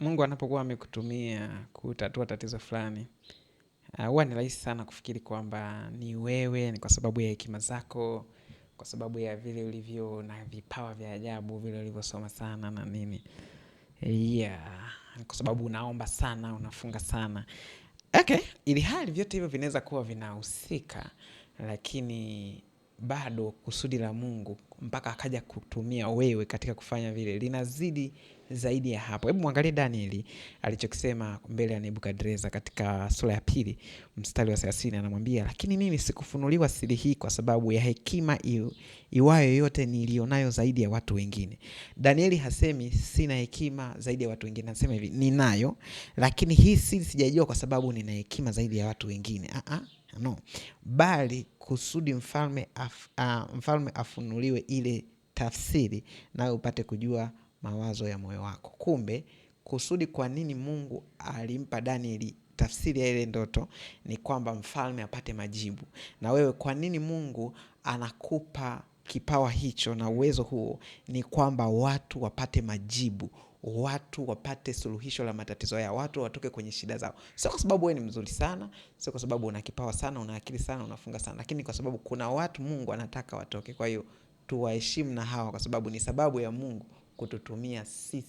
Mungu anapokuwa amekutumia kutatua tatizo fulani, huwa ni rahisi sana kufikiri kwamba ni wewe, ni kwa sababu ya hekima zako, kwa sababu ya vile ulivyo na vipawa vya ajabu, vile ulivyosoma sana na nini. Yeah, kwa sababu unaomba sana, unafunga sana. Okay, ili hali vyote hivyo vinaweza kuwa vinahusika, lakini bado kusudi la Mungu mpaka akaja kutumia wewe katika kufanya vile linazidi zaidi ya hapo. Hebu muangalie Danieli alichokisema mbele ya Nebukadreza katika sura ya 2 mstari wa 30, anamwambia, lakini mimi sikufunuliwa siri hii kwa sababu ya hekima iwayo yote nilionayo zaidi ya watu wengine. Danieli hasemi sina hekima zaidi ya watu wengine, anasema hivi, ninayo, lakini hii siri sijajua kwa sababu nina hekima zaidi ya watu wengine. No, bali kusudi mfalme afunuliwe ile tafsiri nawe upate kujua mawazo ya moyo wako. Kumbe kusudi kwa nini Mungu alimpa Danieli tafsiri ya ile ndoto ni kwamba mfalme apate majibu. Na wewe kwa nini Mungu anakupa kipawa hicho na uwezo huo? Ni kwamba watu wapate majibu, watu wapate suluhisho la matatizo yao, watu watoke kwenye shida zao. Sio kwa sababu wewe ni mzuri sana, sio kwa sababu una kipawa sana, una akili sana, unafunga sana, lakini kwa sababu kuna watu Mungu anataka watoke. Kwa hiyo tuwaheshimu na hawa, kwa sababu ni sababu ya Mungu kututumia sisi.